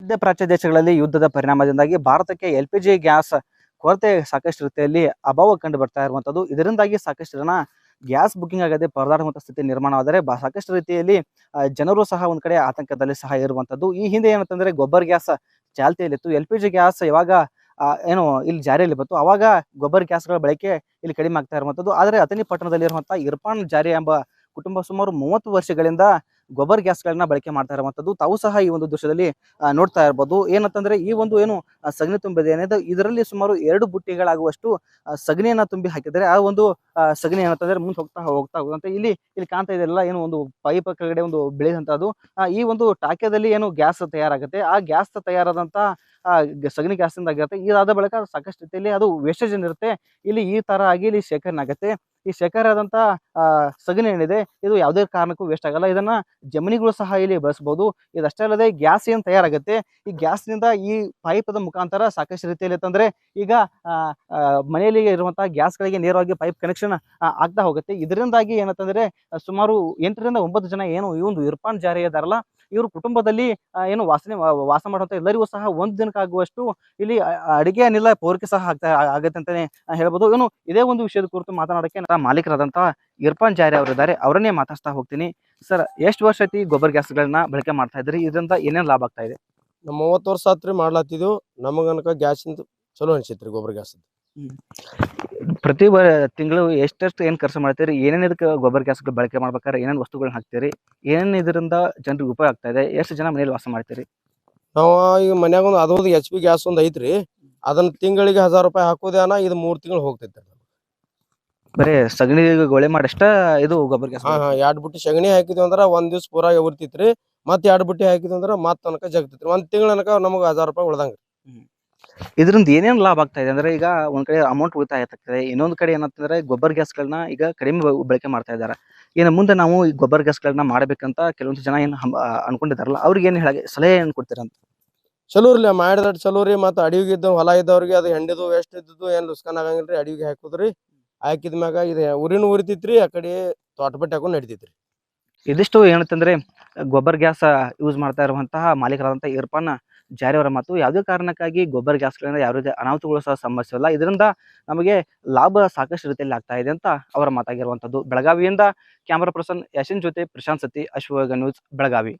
ಮಧ್ಯಪ್ರಾಚ್ಯ ದೇಶಗಳಲ್ಲಿ ಯುದ್ಧದ ಪರಿಣಾಮದಿಂದಾಗಿ ಭಾರತಕ್ಕೆ ಎಲ್‌ಪಿಜಿ ಗ್ಯಾಸ್ ಕೊರತೆ ಸಾಕಷ್ಟು ರೀತಿಯಲ್ಲಿ ಅಭಾವ ಕಂಡು ಬರ್ತಾ ಇರುವಂಥದ್ದು. ಇದರಿಂದಾಗಿ ಸಾಕಷ್ಟು ಜನ ಗ್ಯಾಸ್ ಬುಕಿಂಗ್ ಆಗದೆ ಪರದಾಡುವಂಥ ಸ್ಥಿತಿ ನಿರ್ಮಾಣವಾದರೆ ಸಾಕಷ್ಟು ರೀತಿಯಲ್ಲಿ ಜನರು ಸಹ ಒಂದು ಕಡೆ ಆತಂಕದಲ್ಲಿ ಸಹ ಇರುವಂಥದ್ದು. ಈ ಹಿಂದೆ ಏನಂತಂದ್ರೆ ಗೊಬ್ಬರ ಗ್ಯಾಸ್ ಚಾಲ್ತಿಯಲ್ಲಿತ್ತು. ಎಲ್‌ಪಿಜಿ ಗ್ಯಾಸ್ ಯಾವಾಗ ಏನು ಇಲ್ಲಿ ಜಾರಿಯಲ್ಲಿ ಬಂತು ಅವಾಗ ಗೊಬ್ಬರ ಗ್ಯಾಸ್ಗಳ ಬಳಕೆ ಇಲ್ಲಿ ಕಡಿಮೆ ಆಗ್ತಾ ಇರುವಂಥದ್ದು. ಆದರೆ ಅಥಣಿ ಪಟ್ಟಣದಲ್ಲಿರುವಂತಹ ಇರ್ಫಾನ್ ಜಾರಿ ಎಂಬ ಕುಟುಂಬ ಸುಮಾರು 30 ವರ್ಷಗಳಿಂದ ಗೊಬ್ಬರ ಗ್ಯಾಸ್ಗಳನ್ನ ಬಳಕೆ ಮಾಡ್ತಾ ಇರುವಂಥದ್ದು. ತಾವು ಸಹ ಈ ಒಂದು ದೃಶ್ಯದಲ್ಲಿ ನೋಡ್ತಾ ಇರ್ಬೋದು. ಏನಂತಂದ್ರೆ ಈ ಒಂದು ಏನು ಸಗಣಿ ತುಂಬಿದೆ ಏನಿದೆ ಇದರಲ್ಲಿ ಸುಮಾರು 2 ಬುಟ್ಟಿಗಳಾಗುವಷ್ಟು ಸಗಣಿಯನ್ನ ತುಂಬಿ ಹಾಕಿದ್ದಾರೆ. ಆ ಒಂದು ಸಗಣಿ ಏನಂತಂದ್ರೆ ಮುಂದೆ ಹೋಗ್ತಾ ಹೋಗ್ತಾ ಹೋದಂತೆ ಇಲ್ಲಿ ಕಾಣ್ತಾ ಇದೆಲ್ಲ ಏನು ಒಂದು ಪೈಪ್ ಕೆಳಗಡೆ ಒಂದು ಬೆಳೆದಂತದ್ದು. ಈ ಒಂದು ಟಾಕ್ಯದಲ್ಲಿ ಏನು ಗ್ಯಾಸ್ ತಯಾರಾಗುತ್ತೆ ಆ ಗ್ಯಾಸ್ ತಯಾರಾದಂತ ಸಗಣಿ ಗ್ಯಾಸ್‌ನಿಂದ ಆಗಿರುತ್ತೆ. ಇದಾದ ಬಳಿಕ ಸಾಕಷ್ಟು ರೀತಿಯಲ್ಲಿ ಅದು ವೇಸ್ಟೇಜ್ ಏನಿರುತ್ತೆ ಇಲ್ಲಿ ಈ ತರ ಆಗಿ ಇಲ್ಲಿ ಶೇಖರಣೆ ಆಗುತ್ತೆ. ಈ ಶೇಖರಣೆ ಆದಂತ ಸಗಣಿ ಏನಿದೆ ಇದು ಯಾವುದೇ ಕಾರಣಕ್ಕೂ ವೇಸ್ಟ್ ಆಗಲ್ಲ. ಇದನ್ನ ಜಮೀನುಗಳು ಸಹ ಇಲ್ಲಿ ಬಳಸಬಹುದು. ಇದಷ್ಟೇ ಅಲ್ಲದೆ ಗ್ಯಾಸ್ ಏನ್ ತಯಾರಾಗುತ್ತೆ ಈ ಗ್ಯಾಸ್‌ನಿಂದ ಈ ಪೈಪದ ಮುಖಾಂತರ ಸಾಕಷ್ಟು ರೀತಿಯಲ್ಲಿ ಅಂತಂದ್ರೆ ಈಗ ಮನೆಯಲ್ಲಿ ಇರುವಂತಹ ಗ್ಯಾಸ್‌ಗಳಿಗೆ ನೇರವಾಗಿ ಪೈಪ್ ಕನೆಕ್ಷನ್ ಆಗ್ತಾ ಹೋಗುತ್ತೆ. ಇದರಿಂದಾಗಿ ಏನಂತಂದ್ರೆ ಸುಮಾರು 8 ರಿಂದ 9 ಜನ ಏನು ಈ ಒಂದು ಇರ್ಫಾನ್ ಜಾರಿ ಇದಾರಲ್ಲ ಇವರು ಕುಟುಂಬದಲ್ಲಿ ಏನು ವಾಸ ಮಾಡುವಂತ ಎಲ್ಲರಿಗೂ ಸಹ ಒಂದು ದಿನಕ್ಕಾಗುವಷ್ಟು ಇಲ್ಲಿ ಅಡಿಗೆ ಅನಿಲ ಪೂರೈಕೆ ಸಹ ಆಗತ್ತೆ ಅಂತಾನೆ ಹೇಳ್ಬೋದು. ಏನು ಇದೇ ಒಂದು ವಿಷಯದ ಕುರಿತು ಮಾತನಾಡಕ್ಕೆ ಮಾಲೀಕರಾದಂತಹ ಇರ್ಫಾನ್ ಜಾರಿ ಅವರಿದ್ದಾರೆ. ಅವರನ್ನೇ ಮಾತಾಡ್ತಾ ಹೋಗ್ತೀನಿ. ಸರ್, ಎಷ್ಟು ವರ್ಷ ಐತಿ ಗೊಬ್ಬರ ಗ್ಯಾಸ್ಗಳನ್ನ ಬಳಕೆ ಮಾಡ್ತಾ ಇದ್ರಿ? ಇದರಿಂದ ಏನೇನು ಲಾಭ ಆಗ್ತಾ ಇದೆ? ನಮ್ಮ 30 ವರ್ಷ ಆತ್ರಿ ಮಾಡ್ಲಾತಿದ್ವು. ನಮಗನಕ ಗ್ಯಾಸಿಂದ ಚಲೋ ಅನ್ಸೈತ್ರಿ ಗೊಬ್ಬರ ಗ್ಯಾಸ್. ಪ್ರತಿ ತಿಂಗಳು ಎಷ್ಟೆಷ್ಟು ಏನ್ ಖರ್ಚು ಮಾಡ್ತೀರಿ? ಏನೇನ್ ಇದಕ್ಕೆ ಗೊಬ್ಬರ ಗ್ಯಾಸ್ ಬಳಕೆ ಮಾಡ್ಬೇಕಾದ್ರೆ ಏನೇನ್ ವಸ್ತುಗಳನ್ನ ಹಾಕ್ತೀರಿ? ಏನೇನ್ ಇದರಿಂದ ಜನರಿಗೆ ಉಪಯೋಗ ಆಗ್ತಾ ಇದೆ? ಎಷ್ಟು ಜನ ಮನೇಲಿ ವಾಸ ಮಾಡ್ತೀರಿ? ನಾವು ಈಗ ಮನ್ಯಾಗ ಒಂದು ಅದೊಂದು HP ಗ್ಯಾಸ್ ಒಂದು ಐತ್ರಿ. ಅದನ್ನ ತಿಂಗಳಿಗೆ 1000 ರೂಪಾಯಿ ಹಾಕೋದೇನ ಇದು 3 ತಿಂಗಳು ಹೋಗ್ತೈತ್ರಿ. ಬರೇ ಸಗಣಿ ಗೊಳೆ ಮಾಡಷ್ಟ ಇದು ಗೊಬ್ಬರ ಗ್ಯಾಸ್? 2 ಬುಟ್ಟಿ ಸಗಣಿ ಹಾಕಿದ್ವಿ ಅಂದ್ರ ಒಂದ್ ದಿವ್ಸ ಪೂರಾ ಉರ್ತಿತ್ರಿ. ಮತ್ತ್ 2 ಬುಟ್ಟಿ ಹಾಕಿದ್ವಿ ಅಂದ್ರ ಮತ್ತ್ ತನಕ ಜಗತೈತ್ರಿ. ಒಂದ್ ತಿಂಗಳ ತನಕ ನಮಗ 1000 ರೂಪಾಯಿ ಉಳ್ದಂಗ್ರಿ. ಇದರಿಂದ ಏನೇನ್ ಲಾಭ ಆಗ್ತಾ ಇದೆ ಅಂದ್ರೆ ಈಗ ಒಂದ್ ಕಡೆ ಅಮೌಂಟ್ ಉಳಿತಾಯ ಆಗ್ತದೆ, ಇನ್ನೊಂದ್ ಕಡೆ ಏನಂತಂದ್ರೆ ಗೊಬ್ಬರ ಗ್ಯಾಸ್ಗಳನ್ನ ಈಗ ಕಡಿಮೆ ಬಳಕೆ ಮಾಡ್ತಾ ಇದ್ದಾರೆ. ಇನ್ನು ಮುಂದೆ ನಾವು ಈ ಗೊಬ್ಬರ ಗ್ಯಾಸ್ಗಳನ್ನ ಮಾಡಬೇಕಂತ ಕೆಲವೊಂದು ಜನ ಏನ್ ಅನ್ಕೊಂಡಿದಾರಲ್ಲ ಅವ್ರಿಗೆ ಏನ್ ಸಲಹೆ ಏನ್ ಕೊಡ್ತೀರಂತ? ಚಲೋ ರೀ ಮಾಡಿದ್ರ ಚಲೋ ರೀ. ಮತ್ತ್ ಅಡವಿಗೆ ಇದ್ದ ಹೊಲ ಇದ್ದವ್ರಿಗೆ ಅದು ಹೆಂಡಿದು ವೇಸ್ಟ್ ಇದ್ದು ಏನ್ ಲುಸ್ಕಾನ್ ಆಗಂಗಿಲ್ರಿ. ಅಡವಿಗೆ ಹಾಕುದ್ರಿ. ಹಾಕಿದ ಮ್ಯಾಗ ಇದು ಉರಿತೈತ್ರಿ. ಆ ಕಡೆ ತೋಟ ಬಟ್ಟೆ ಹಾಕೊಂಡ್ ನಡಿತೈತ್ರಿ. ಇದಿಷ್ಟು ಏನಂತಂದ್ರೆ ಗೊಬ್ಬರ ಗ್ಯಾಸ್ ಯೂಸ್ ಮಾಡ್ತಾ ಇರುವಂತಹ ಮಾಲೀಕರಾದಂತಹ ಇರ್ಫಾನ್ ಜಾರಿ ಅವರ ಮಾತು. ಯಾವುದೇ ಕಾರಣಕ್ಕಾಗಿ ಗೊಬ್ಬರ ಗ್ಯಾಸ್ಗಳಿಂದ ಯಾವುದೇ ಅನಾಹುತಗಳು ಸಹ ಸಂಭವಿಸಿಲ್ಲ. ಇದರಿಂದ ನಮಗೆ ಲಾಭ ಸಾಕಷ್ಟು ರೀತಿಯಲ್ಲಿ ಆಗ್ತಾ ಇದೆ ಅಂತ ಅವರ ಮಾತಾಗಿರುವಂತದ್ದು. ಬೆಳಗಾವಿಯಿಂದ ಕ್ಯಾಮರಾ ಪರ್ಸನ್ ಯಾಸಿನ್ ಜೊತೆ ಪ್ರಶಾಂತ್ ಸತಿ, ಅಶ್ವವೇಗ ನ್ಯೂಸ್, ಬೆಳಗಾವಿ.